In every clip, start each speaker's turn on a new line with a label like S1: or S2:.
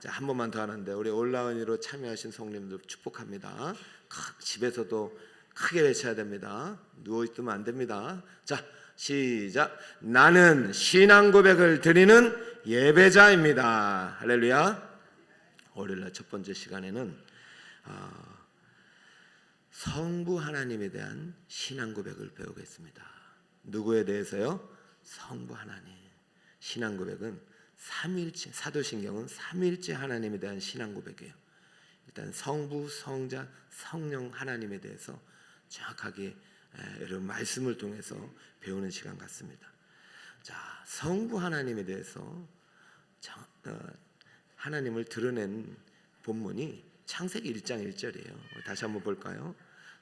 S1: 자, 한 번만 더 하는데 우리 온라인으로 참여하신 성님들 축복합니다. 집에서도 크게 외쳐야 됩니다. 누워있으면 안 됩니다. 자, 시작. 나는 신앙 고백을 드리는 예배자입니다. 할렐루야. 월요일날 첫 번째 시간에는 성부 하나님에 대한 신앙 고백을 배우겠습니다. 누구에 대해서요? 성부 하나님. 신앙 고백은 삼일체, 사도신경은 삼일체 하나님에 대한 신앙 고백이에요. 일단 성부, 성자, 성령 하나님에 대해서 정확하게 여러분 말씀을 통해서 배우는 시간 같습니다. 자, 성부 하나님에 대해서 하나님을 드러낸 본문이 창세기 1장 1절이에요. 다시 한번 볼까요?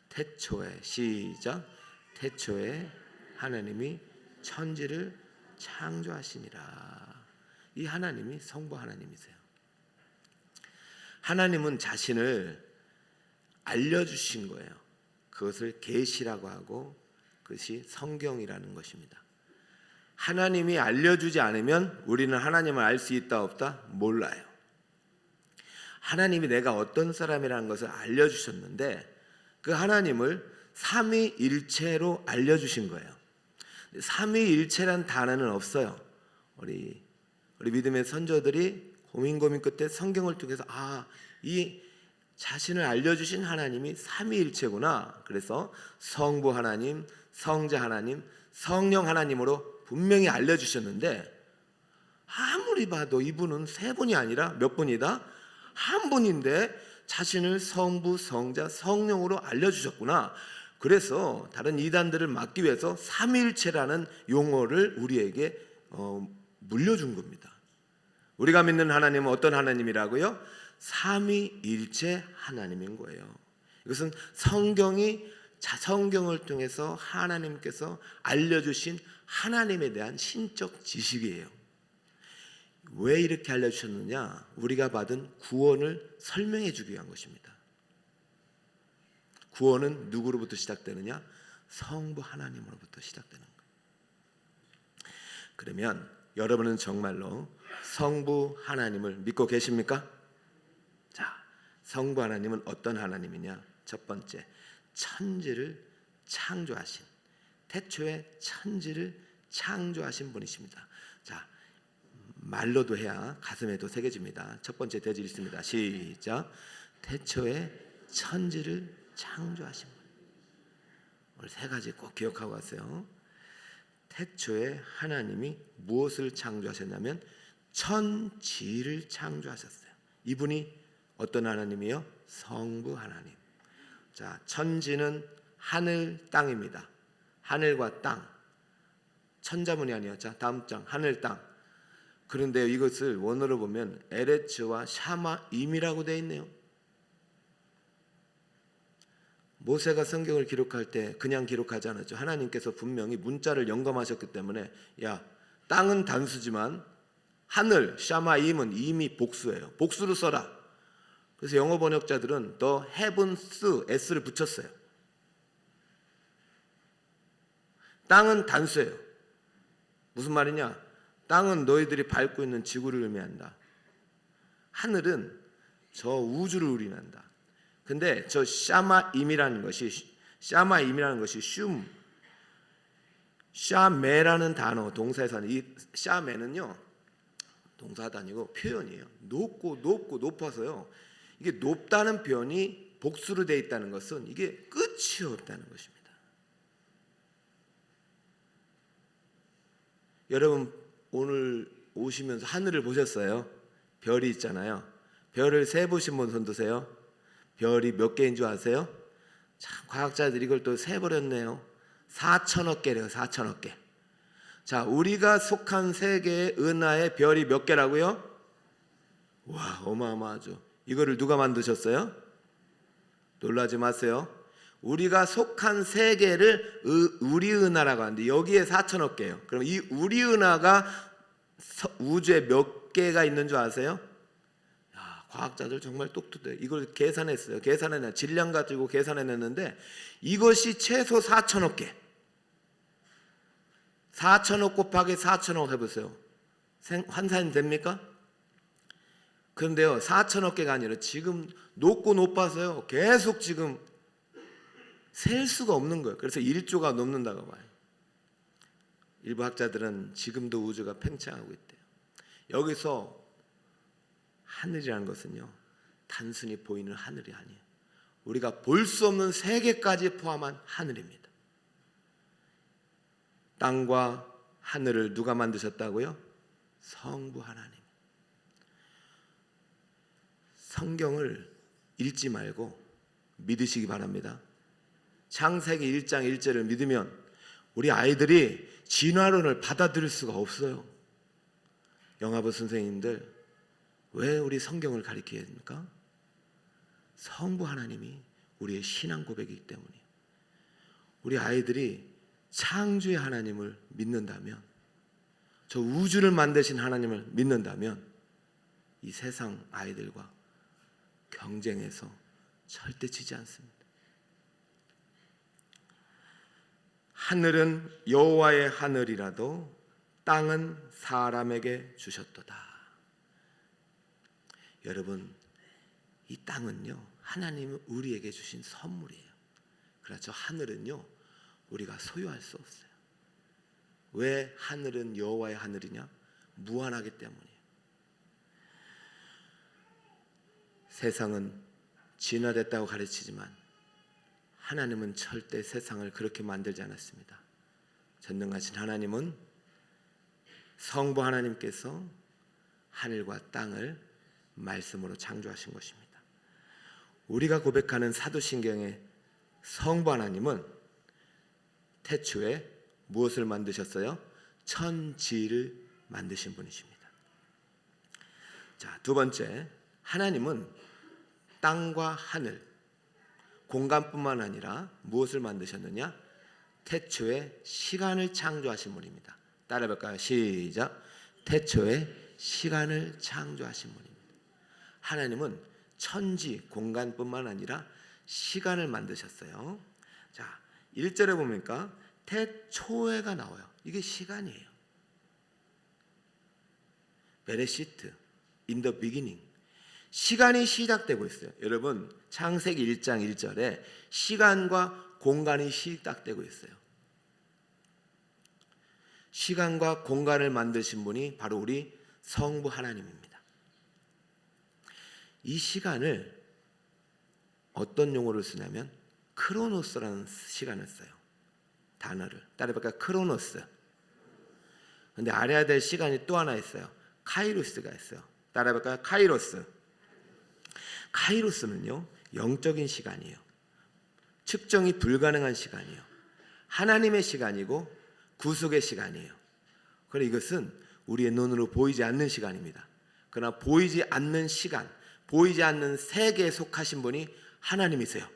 S1: 태초에, 시작. 태초에 하나님이 천지를 창조하시니라. 이 하나님이 성부 하나님이세요. 하나님은 자신을 알려주신 거예요. 그것을 계시라고 하고 그것이 성경이라는 것입니다. 하나님이 알려주지 않으면 우리는 하나님을 알 수 있다 없다? 몰라요. 하나님이 내가 어떤 사람이라는 것을 알려주셨는데 그 하나님을 삼위일체로 알려주신 거예요. 삼위일체란 단어는 없어요. 우리 믿음의 선조들이 고민 끝에 성경을 통해서 이 자신을 알려주신 하나님이 삼위일체구나. 그래서 성부 하나님, 성자 하나님, 성령 하나님으로 분명히 알려주셨는데 아무리 봐도 이분은 세 분이 아니라 몇 분이다? 한 분인데 자신을 성부, 성자, 성령으로 알려주셨구나. 그래서 다른 이단들을 막기 위해서 삼위일체라는 용어를 우리에게 물려준 겁니다. 우리가 믿는 하나님은 어떤 하나님이라고요? 삼위일체 하나님인 거예요. 이것은 성경을 통해서 하나님께서 알려주신 하나님에 대한 신적 지식이에요. 왜 이렇게 알려주셨느냐? 우리가 받은 구원을 설명해 주기 위한 것입니다. 구원은 누구로부터 시작되느냐? 성부 하나님으로부터 시작되는 거예요. 그러면 여러분은 정말로 성부 하나님을 믿고 계십니까? 자, 성부 하나님은 어떤 하나님이냐? 첫 번째, 천지를 창조하신, 태초에 천지를 창조하신 분이십니다. 자, 말로도 해야 가슴에도 새겨집니다. 첫 번째 대질 있습니다. 시작. 태초에 천지를 창조하신 분. 오늘 세 가지 꼭 기억하고 가세요. 태초에 하나님이 무엇을 창조하셨냐면 천지를 창조하셨어요. 이분이 어떤 하나님이요? 성부 하나님. 자, 천지는 하늘, 땅입니다. 하늘과 땅. 천자문이 아니에요. 자, 다음 장. 하늘, 땅. 그런데 이것을 원어로 보면 에레츠와 샤마임이라고 되어 있네요. 모세가 성경을 기록할 때 그냥 기록하지 않았죠. 하나님께서 분명히 문자를 영감하셨기 때문에 땅은 단수지만 하늘, 샤마임은 이미 복수예요. 복수로 써라. 그래서 영어 번역자들은 the heavens, s를 붙였어요. 땅은 단수예요. 무슨 말이냐? 땅은 너희들이 밟고 있는 지구를 의미한다. 하늘은 저 우주를 의미한다. 근데 저 샤마임이라는 것이 샤메라는 단어 동사에서 하는 이 샤메는요 동사도 아니고 표현이에요. 높아서요. 이게 높다는 표현이 복수로 되어 있다는 것은 이게 끝이 없다는 것입니다. 여러분 오늘 오시면서 하늘을 보셨어요? 별이 있잖아요. 별을 세보신 분 손 드세요. 별이 몇 개인 줄 아세요? 참 과학자들이 이걸 또 세버렸네요. 4천억 개래요. 4천억 개. 자, 우리가 속한 세계의 은하의 별이 몇 개라고요? 와, 어마어마하죠. 이거를 누가 만드셨어요? 놀라지 마세요. 우리가 속한 세계를 우리 은하라고 하는데 여기에 4천억 개예요. 그럼 이 우리 은하가 우주에 몇 개가 있는 줄 아세요? 과학자들 정말 똑똑해요. 이걸 계산했어요. 질량 가지고 계산해냈는데 이것이 최소 4천억 개. 4천억 곱하기 4천억 해보세요. 환산이 됩니까? 그런데요, 4천억 개가 아니라 지금 높고 높아서요, 계속 지금 셀 수가 없는 거예요. 그래서 1조가 넘는다고 봐요. 일부 학자들은 지금도 우주가 팽창하고 있대요. 여기서 하늘이라는 것은요, 단순히 보이는 하늘이 아니에요. 우리가 볼 수 없는 세계까지 포함한 하늘입니다. 땅과 하늘을 누가 만드셨다고요? 성부 하나님. 성경을 읽지 말고 믿으시기 바랍니다. 창세기 1장 1절을 믿으면 우리 아이들이 진화론을 받아들일 수가 없어요. 영화부 선생님들, 왜 우리 성경을 가르쳐야 합니까? 성부 하나님이 우리의 신앙 고백이기 때문이에요. 우리 아이들이 창조의 하나님을 믿는다면, 저 우주를 만드신 하나님을 믿는다면 이 세상 아이들과 경쟁해서 절대 지지 않습니다. 하늘은 여호와의 하늘이라도 땅은 사람에게 주셨도다. 여러분, 이 땅은요, 하나님은 우리에게 주신 선물이에요. 그렇죠. 하늘은요, 우리가 소유할 수 없어요. 왜 하늘은 여호와의 하늘이냐? 무한하기 때문이에요. 세상은 진화됐다고 가르치지만 하나님은 절대 세상을 그렇게 만들지 않았습니다. 전능하신 하나님은, 성부 하나님께서 하늘과 땅을 말씀으로 창조하신 것입니다. 우리가 고백하는 사도신경의 성부 하나님은 태초에 무엇을 만드셨어요? 천지를 만드신 분이십니다. 자, 두 번째, 하나님은 땅과 하늘, 공간뿐만 아니라 무엇을 만드셨느냐? 태초에 시간을 창조하신 분입니다. 따라해볼까요? 시작. 태초에 시간을 창조하신 분입니다. 하나님은 천지, 공간뿐만 아니라 시간을 만드셨어요. 자, 1절에 보니까 태초에가 나와요. 이게 시간이에요. 베레시트, in the beginning. 시간이 시작되고 있어요. 여러분, 창세기 1장 1절에 시간과 공간이 시작되고 있어요. 시간과 공간을 만드신 분이 바로 우리 성부 하나님입니다. 이 시간을 어떤 용어를 쓰냐면 크로노스라는 시간을 써요. 단어를 따라해볼까요? 크로노스. 근데 알아야 될 시간이 또 하나 있어요. 카이로스가 있어요. 따라해볼까요? 카이로스. 카이로스는요, 영적인 시간이에요. 측정이 불가능한 시간이에요. 하나님의 시간이고 구속의 시간이에요. 그러나 이것은 우리의 눈으로 보이지 않는 시간입니다. 그러나 보이지 않는 시간, 보이지 않는 세계에 속하신 분이 하나님이세요.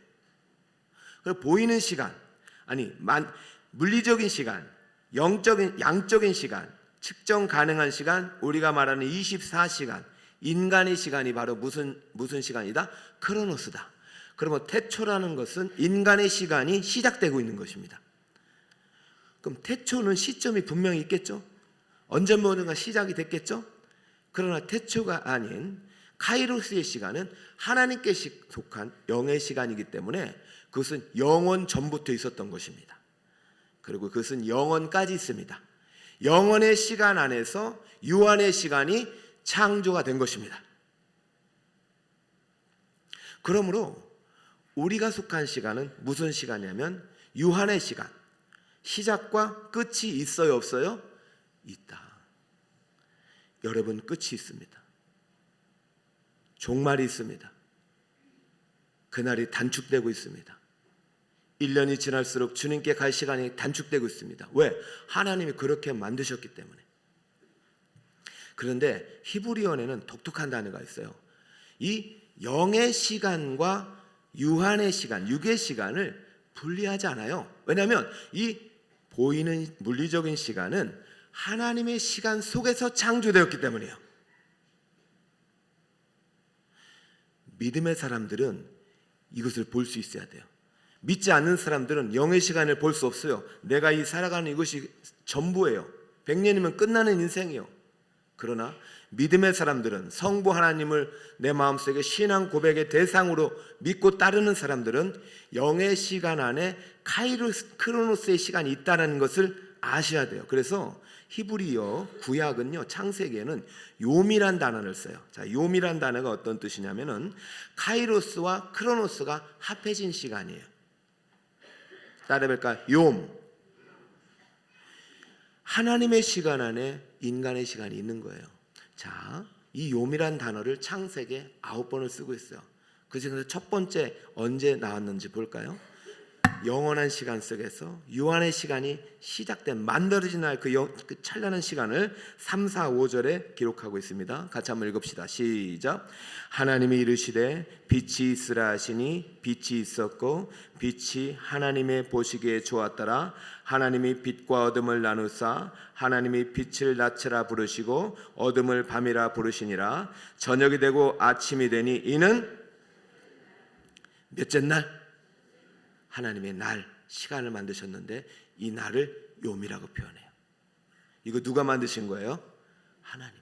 S1: 그리고 보이는 시간, 아니 물리적인 시간, 양적인 시간, 측정 가능한 시간, 우리가 말하는 24시간, 인간의 시간이 바로 무슨 시간이다? 크로노스다. 그러면 태초라는 것은 인간의 시간이 시작되고 있는 것입니다. 그럼 태초는 시점이 분명히 있겠죠? 언제 뭐든가 시작이 됐겠죠? 그러나 태초가 아닌 카이로스의 시간은 하나님께 속한 영의 시간이기 때문에 그것은 영원 전부터 있었던 것입니다. 그리고 그것은 영원까지 있습니다. 영원의 시간 안에서 유한의 시간이 창조가 된 것입니다. 그러므로 우리가 속한 시간은 무슨 시간이냐면 유한의 시간. 시작과 끝이 있어요, 없어요? 있다. 여러분, 끝이 있습니다. 종말이 있습니다. 그날이 단축되고 있습니다. 1년이 지날수록 주님께 갈 시간이 단축되고 있습니다. 왜? 하나님이 그렇게 만드셨기 때문에. 그런데 히브리어에는 독특한 단어가 있어요. 이 영의 시간과 유한의 시간, 육의 시간을 분리하지 않아요. 왜냐하면 이 보이는 물리적인 시간은 하나님의 시간 속에서 창조되었기 때문이에요. 믿음의 사람들은 이것을 볼 수 있어야 돼요. 믿지 않는 사람들은 영의 시간을 볼 수 없어요. 내가 이 살아가는 이것이 전부예요. 100년이면 끝나는 인생이에요. 그러나 믿음의 사람들은, 성부 하나님을 내 마음속에 신앙 고백의 대상으로 믿고 따르는 사람들은 영의 시간 안에 크로노스의 시간이 있다는 것을 아셔야 돼요. 그래서 히브리어 구약은요, 창세기에는 요미란 단어를 써요. 자, 요미란 단어가 어떤 뜻이냐면은 카이로스와 크로노스가 합해진 시간이에요. 따라해볼까요? 욤. 하나님의 시간 안에 인간의 시간이 있는 거예요. 자, 이 욤이란 단어를 창세기에 9번을 쓰고 있어요. 그 중에서 첫 번째 언제 나왔는지 볼까요? 영원한 시간 속에서 유한의 시간이 시작된 만들어진 날 그 찬란한 시간을 3, 4, 5절에 기록하고 있습니다. 같이 한번 읽읍시다. 시작. 하나님이 이르시되 빛이 있으라 하시니 빛이 있었고 빛이 하나님의 보시기에 좋았더라. 하나님이 빛과 어둠을 나누사 하나님이 빛을 낮이라 부르시고 어둠을 밤이라 부르시니라. 저녁이 되고 아침이 되니 이는 몇째 날? 하나님의 날, 시간을 만드셨는데 이 날을 욤이라고 표현해요. 이거 누가 만드신 거예요? 하나님.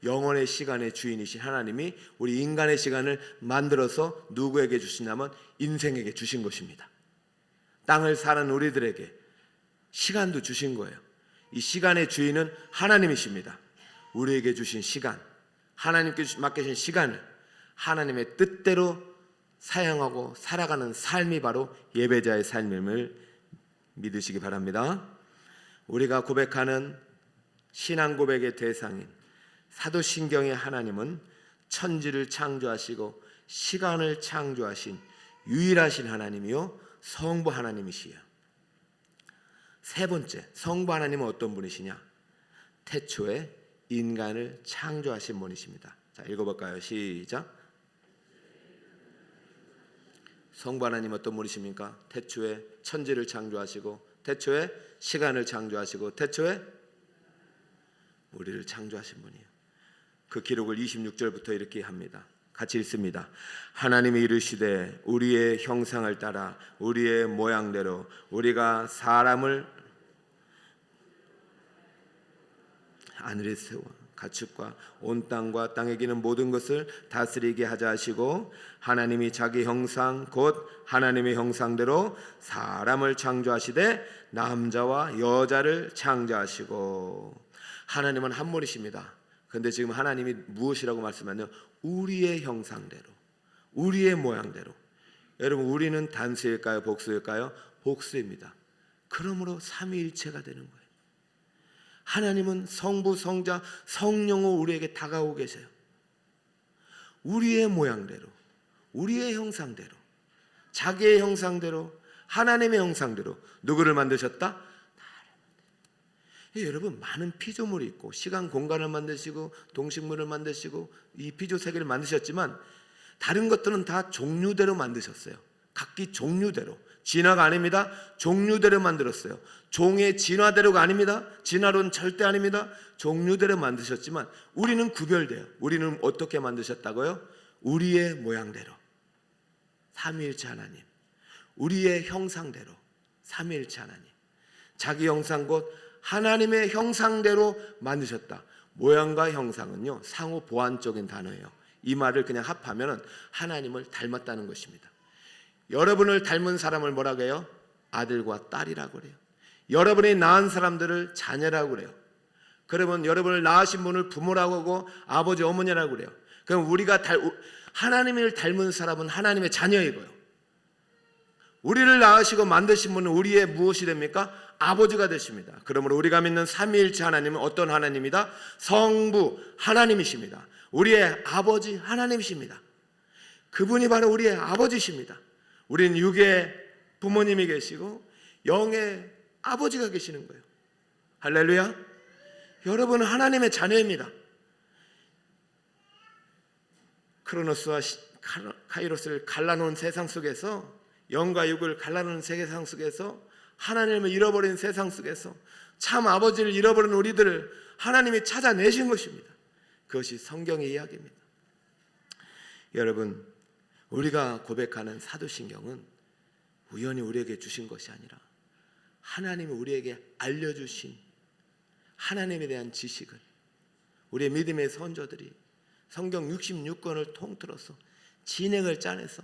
S1: 영원의 시간의 주인이신 하나님이 우리 인간의 시간을 만들어서 누구에게 주시냐면 인생에게 주신 것입니다. 땅을 사는 우리들에게 시간도 주신 거예요. 이 시간의 주인은 하나님이십니다. 우리에게 주신 시간, 하나님께 맡기신 시간을 하나님의 뜻대로 사용하고 살아가는 삶이 바로 예배자의 삶임을 믿으시기 바랍니다. 우리가 고백하는 신앙 고백의 대상인 사도신경의 하나님은 천지를 창조하시고 시간을 창조하신 유일하신 하나님이요 성부 하나님이시요. 세 번째, 성부 하나님은 어떤 분이시냐? 태초에 인간을 창조하신 분이십니다. 자, 읽어볼까요? 시작. 성부 하나님 어떤 분이십니까? 태초에 천지를 창조하시고 태초에 시간을 창조하시고 태초에 우리를 창조하신 분이에요. 그 기록을 26절부터 이렇게 합니다. 같이 읽습니다. 하나님이 이르시되 우리의 형상을 따라 우리의 모양대로 우리가 사람을 하늘에 세워 가축과 온 땅과 땅에 기는 모든 것을 다스리게 하자 하시고 하나님이 자기 형상 곧 하나님의 형상대로 사람을 창조하시되 남자와 여자를 창조하시고. 하나님은 한 분이십니다. 그런데 지금 하나님이 무엇이라고 말씀하냐면 우리의 형상대로 우리의 모양대로. 여러분, 우리는 단수일까요? 복수일까요? 복수입니다. 그러므로 삼위일체가 되는 거예요. 하나님은 성부, 성자, 성령으로 우리에게 다가오고 계세요. 우리의 모양대로, 우리의 형상대로, 자기의 형상대로, 하나님의 형상대로 누구를 만드셨다? 여러분, 많은 피조물이 있고 시간 공간을 만드시고 동식물을 만드시고 이 피조 세계를 만드셨지만 다른 것들은 다 종류대로 만드셨어요. 각기 종류대로. 진화가 아닙니다. 종류대로 만들었어요. 종의 진화대로가 아닙니다. 진화론 절대 아닙니다. 종류대로 만드셨지만 우리는 구별돼요. 우리는 어떻게 만드셨다고요? 우리의 모양대로 삼위일체 하나님, 우리의 형상대로 삼위일체 하나님, 자기 형상 곧 하나님의 형상대로 만드셨다. 모양과 형상은요 상호 보완적인 단어예요. 이 말을 그냥 합하면 하나님을 닮았다는 것입니다. 여러분을 닮은 사람을 뭐라고 해요? 아들과 딸이라고 그래요. 여러분이 낳은 사람들을 자녀라고 그래요. 그러면 여러분을 낳으신 분을 부모라고 하고 아버지 어머니라고 그래요. 그럼 우리가 하나님을 닮은 사람은 하나님의 자녀이고요. 우리를 낳으시고 만드신 분은 우리의 무엇이 됩니까? 아버지가 되십니다. 그러므로 우리가 믿는 삼위일체 하나님은 어떤 하나님이다? 성부 하나님이십니다. 우리의 아버지 하나님이십니다. 그분이 바로 우리의 아버지십니다. 우리는 육의 부모님이 계시고 영의 아버지가 계시는 거예요. 할렐루야. 여러분은 하나님의 자녀입니다. 크로노스와 카이로스를 갈라놓은 세상 속에서, 영과 육을 갈라놓은 세상 속에서, 하나님을 잃어버린 세상 속에서 참 아버지를 잃어버린 우리들을 하나님이 찾아내신 것입니다. 그것이 성경의 이야기입니다. 여러분, 우리가 고백하는 사도신경은 우연히 우리에게 주신 것이 아니라 하나님이 우리에게 알려주신 하나님에 대한 지식을 우리의 믿음의 선조들이 성경 66권을 통틀어서 진행을 짜내서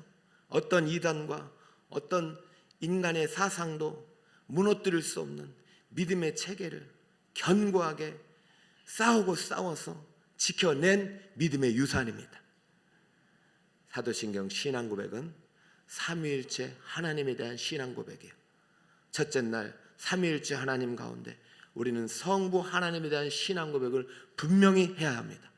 S1: 어떤 이단과 어떤 인간의 사상도 무너뜨릴 수 없는 믿음의 체계를 견고하게 싸워서 지켜낸 믿음의 유산입니다. 사도신경 신앙 고백은 삼위일체 하나님에 대한 신앙 고백이에요. 첫째 날 삼위일체 하나님 가운데 우리는 성부 하나님에 대한 신앙 고백을 분명히 해야 합니다.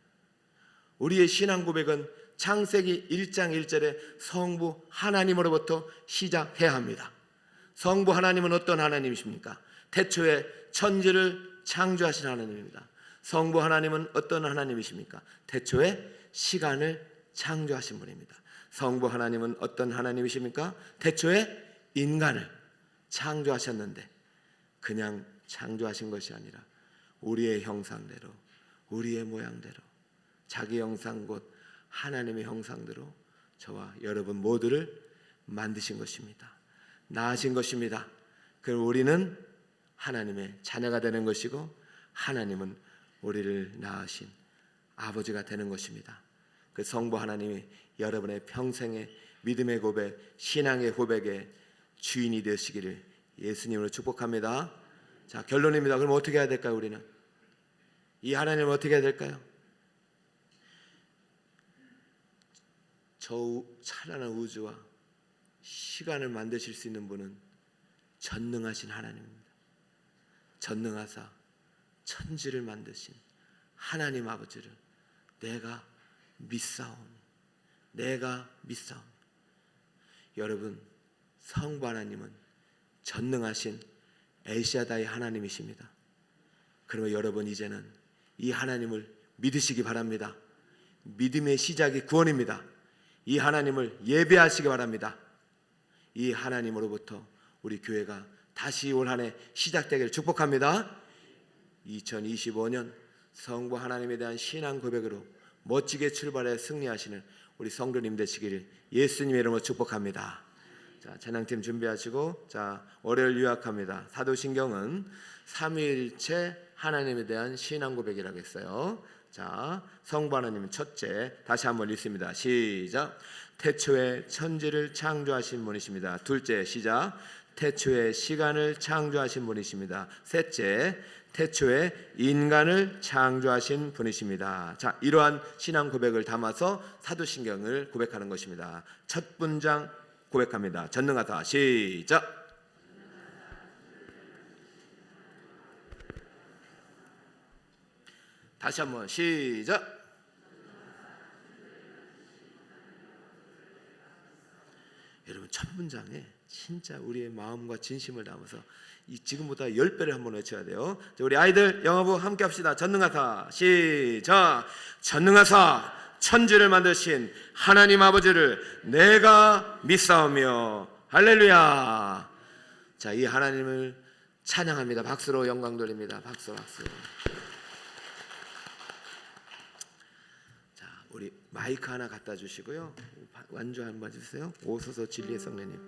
S1: 우리의 신앙 고백은 창세기 1장 1절에 성부 하나님으로부터 시작해야 합니다. 성부 하나님은 어떤 하나님이십니까? 태초에 천지를 창조하신 하나님입니다. 성부 하나님은 어떤 하나님이십니까? 태초에 시간을 창조하신 분입니다. 성부 하나님은 어떤 하나님이십니까? 태초에 인간을 창조하셨는데 그냥 창조하신 것이 아니라 우리의 형상대로 우리의 모양대로 자기 형상 곧 하나님의 형상대로 저와 여러분 모두를 만드신 것입니다. 낳으신 것입니다. 그럼 우리는 하나님의 자녀가 되는 것이고 하나님은 우리를 낳으신 아버지가 되는 것입니다. 그 성부 하나님이 여러분의 평생의 믿음의 고백, 신앙의 고백의 주인이 되시기를 예수님으로 축복합니다. 자, 결론입니다. 그럼 어떻게 해야 될까요? 우리는 이 하나님은 어떻게 해야 될까요? 저 찬란한 우주와 시간을 만드실 수 있는 분은 전능하신 하나님입니다. 전능하사 천지를 만드신 하나님 아버지를 내가 믿사오니 여러분, 성부 하나님은 전능하신 엘샤다이 하나님이십니다. 그러면 여러분 이제는 이 하나님을 믿으시기 바랍니다. 믿음의 시작이 구원입니다. 이 하나님을 예배하시기 바랍니다. 이 하나님으로부터 우리 교회가 다시 올 한 해 시작되기를 축복합니다. 2025년 성부 하나님에 대한 신앙 고백으로 멋지게 출발해 승리하시는 우리 성도님 되시기를 예수님의 이름으로 축복합니다. 자, 찬양팀 준비하시고 자, 월요일 유학합니다. 사도신경은 삼위일체 하나님에 대한 신앙 고백이라고 했어요. 자, 성부 하나님은 첫째, 다시 한번 읽습니다. 시작. 태초에 천지를 창조하신 분이십니다. 둘째, 시작. 태초에 시간을 창조하신 분이십니다. 셋째, 태초에 인간을 창조하신 분이십니다. 자, 이러한 신앙 고백을 담아서 사도신경을 고백하는 것입니다. 첫 문장 고백합니다. 전능하사. 시작. 다시 한번 시작. 여러분 첫 문장에 진짜 우리의 마음과 진심을 담아서 지금보다 10배를 한번 외쳐야 돼요. 자, 우리 아이들 영어부 함께 합시다. 전능하사. 시작. 전능하사 천지를 만드신 하나님 아버지를 내가 믿사오며. 할렐루야. 자, 이 하나님을 찬양합니다. 박수로 영광 돌립니다. 박수. 자, 우리 마이크 하나 갖다 주시고요. 완주 한번 해주세요. 오소서 진리의 성례님.